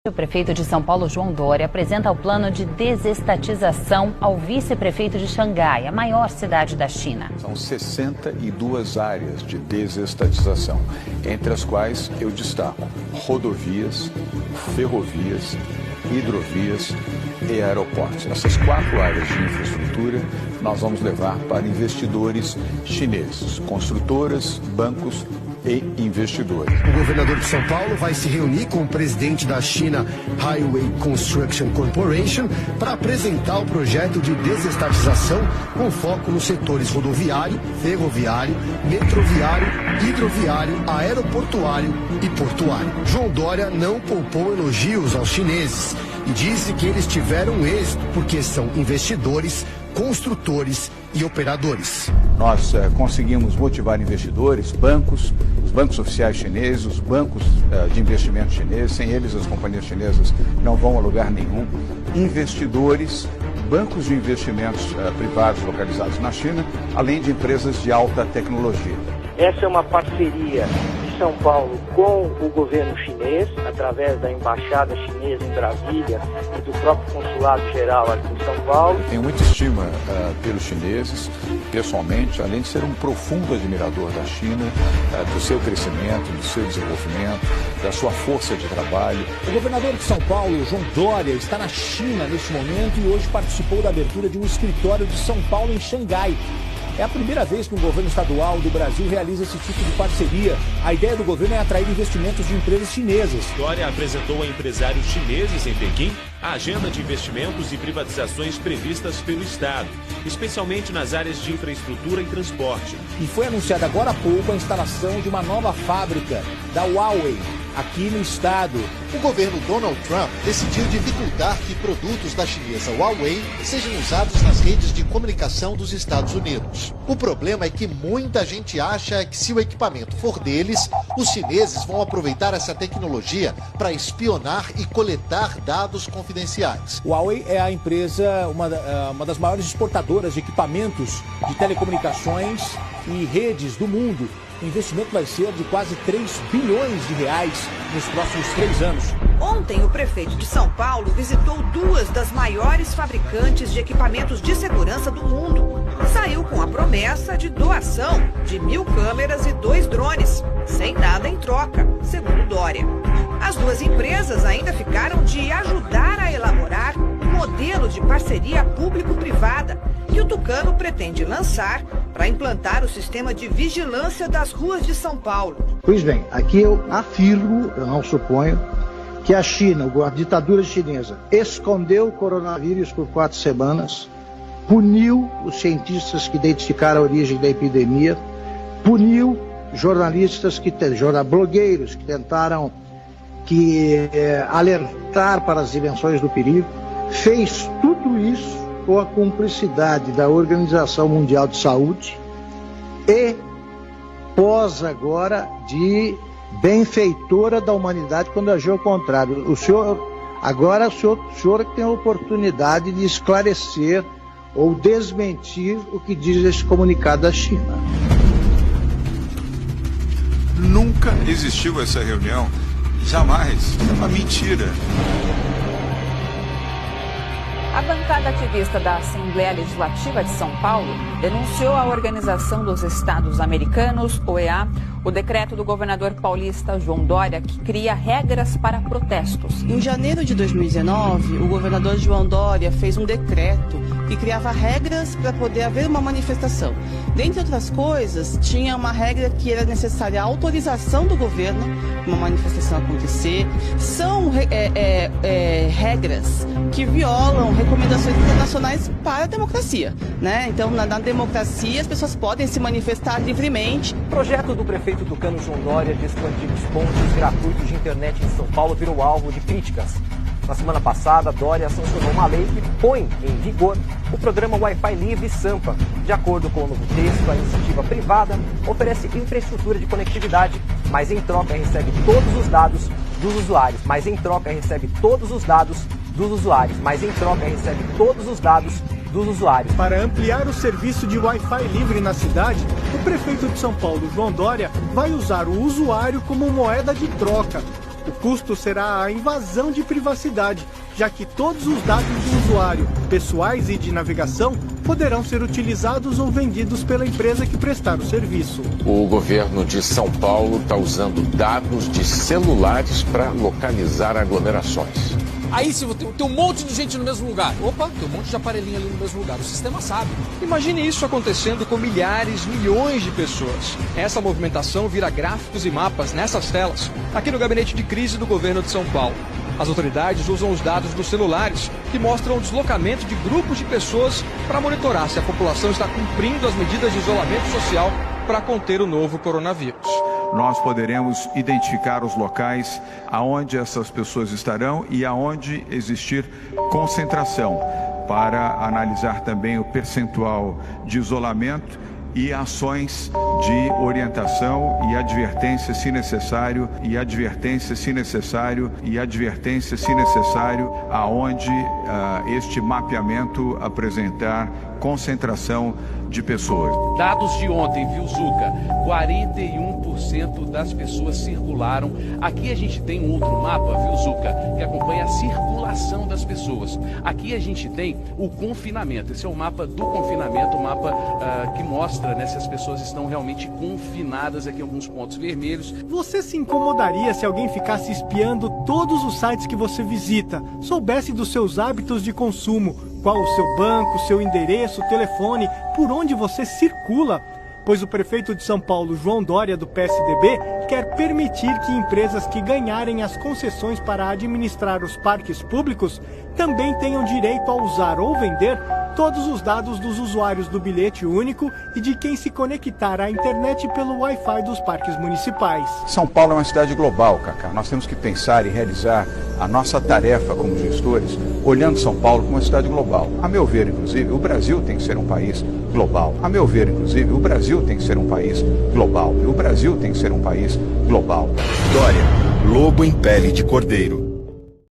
O prefeito de São Paulo, João Dória, apresenta o plano de desestatização ao vice-prefeito de Xangai, a maior cidade da China. São 62 áreas de desestatização, entre as quais eu destaco rodovias, ferrovias, hidrovias e aeroportos. Essas 4 áreas de infraestrutura nós vamos levar para investidores chineses, construtoras, bancos e investidores. O governador de São Paulo vai se reunir com o presidente da China Highway Construction Corporation para apresentar o projeto de desestatização com foco nos setores rodoviário, ferroviário, metroviário, hidroviário, aeroportuário e portuário. João Dória não poupou elogios aos chineses e disse que eles tiveram êxito porque são investidores, construtores e operadores. Nós conseguimos motivar investidores, bancos, os bancos oficiais chineses, os bancos de investimento chineses, sem eles as companhias chinesas não vão a lugar nenhum, investidores, bancos de investimentos privados localizados na China, além de empresas de alta tecnologia. Essa é uma parceria de São Paulo com o governo chinês, através da embaixada chinesa em Brasília e do próprio consulado geral aqui em São Paulo. Tenho muita estima pelos chineses, pessoalmente, além de ser um profundo admirador da China, do seu crescimento, do seu desenvolvimento, da sua força de trabalho. O governador de São Paulo, João Dória, está na China neste momento e hoje participou da abertura de um escritório de São Paulo em Xangai. É a primeira vez que um governo estadual do Brasil realiza esse tipo de parceria. A ideia do governo é atrair investimentos de empresas chinesas. Dória apresentou a empresários chineses em Pequim a agenda de investimentos e privatizações previstas pelo Estado, especialmente nas áreas de infraestrutura e transporte. E foi anunciada agora há pouco a instalação de uma nova fábrica da Huawei aqui no estado. O governo Donald Trump decidiu dificultar que produtos da chinesa Huawei sejam usados nas redes de comunicação dos Estados Unidos. O problema é que muita gente acha que se o equipamento for deles, os chineses vão aproveitar essa tecnologia para espionar e coletar dados confidenciais. Huawei é a empresa, uma das maiores exportadoras de equipamentos de telecomunicações e redes do mundo. O investimento vai ser de quase 3 bilhões de reais nos próximos 3 anos. Ontem, o prefeito de São Paulo visitou 2 das maiores fabricantes de equipamentos de segurança do mundo. Saiu com a promessa de doação de 1.000 câmeras e 2 drones, sem nada em troca, segundo Dória. As 2 empresas ainda ficaram de ajudar a elaborar um modelo de parceria público-privada que o tucano pretende lançar para implantar o sistema de vigilância das ruas de São Paulo. Pois bem, aqui eu afirmo, eu não suponho, que a China, a ditadura chinesa, escondeu o coronavírus por 4 semanas, puniu os cientistas que identificaram a origem da epidemia, puniu jornalistas, blogueiros que tentaram alertar para as dimensões do perigo, fez tudo isso com a cumplicidade da Organização Mundial de Saúde e pós agora de benfeitora da humanidade quando agiu ao contrário. O senhor que tem a oportunidade de esclarecer ou desmentir o que diz esse comunicado da China. Nunca existiu essa reunião, jamais, é uma mentira. A bancada ativista da Assembleia Legislativa de São Paulo denunciou a Organização dos Estados Americanos, OEA, o decreto do governador paulista João Dória, que cria regras para protestos. Em janeiro de 2019, o governador João Dória fez um decreto que criava regras para poder haver uma manifestação. Dentre outras coisas, tinha uma regra que era necessária a autorização do governo para uma manifestação acontecer. São regras que violam recomendações internacionais para a democracia, né? Então, na democracia, as pessoas podem se manifestar livremente. O projeto do prefeito tucano João Dória de expandir os pontos gratuitos de internet em São Paulo virou alvo de críticas. Na semana passada, Dória sancionou uma lei que põe em vigor o programa Wi-Fi Livre Sampa. De acordo com o novo texto, a iniciativa privada oferece infraestrutura de conectividade, mas em troca recebe todos os dados dos usuários. Para ampliar o serviço de Wi-Fi livre na cidade, o prefeito de São Paulo, João Dória, vai usar o usuário como moeda de troca. O custo será a invasão de privacidade, já que todos os dados do usuário, pessoais e de navegação, poderão ser utilizados ou vendidos pela empresa que prestar o serviço. O governo de São Paulo está usando dados de celulares para localizar aglomerações. Aí se tem um monte de gente no mesmo lugar. Opa, tem um monte de aparelhinho ali no mesmo lugar. O sistema sabe. Imagine isso acontecendo com milhares, milhões de pessoas. Essa movimentação vira gráficos e mapas nessas telas, aqui no gabinete de crise do governo de São Paulo. As autoridades usam os dados dos celulares, que mostram o deslocamento de grupos de pessoas para monitorar se a população está cumprindo as medidas de isolamento social para conter o novo coronavírus. Nós poderemos identificar os locais aonde essas pessoas estarão e aonde existir concentração, para analisar também o percentual de isolamento e ações de orientação e advertência se necessário, aonde este mapeamento apresentar concentração de pessoas. Dados de ontem, viu, Zuca? 41% das pessoas circularam. Aqui a gente tem um outro mapa, viu, Zuca, que acompanha a circulação das pessoas. Aqui a gente tem o confinamento. Esse é o mapa do confinamento, o mapa que mostra, né, se as pessoas estão realmente confinadas aqui em alguns pontos vermelhos. Você se incomodaria se alguém ficasse espiando todos os sites que você visita, soubesse dos seus hábitos de consumo, qual o seu banco, seu endereço, telefone, por onde você circula? Pois o prefeito de São Paulo, João Dória, do PSDB, quer permitir que empresas que ganharem as concessões para administrar os parques públicos também tenham direito a usar ou vender todos os dados dos usuários do bilhete único e de quem se conectar à internet pelo Wi-Fi dos parques municipais. São Paulo é uma cidade global, Cacá. Nós temos que pensar e realizar a nossa tarefa como gestores, olhando São Paulo como uma cidade global. A meu ver, inclusive, o Brasil tem que ser um país global. A meu ver, inclusive, o Brasil tem que ser um país global. O Brasil tem que ser um país global. Dória, lobo em pele de cordeiro.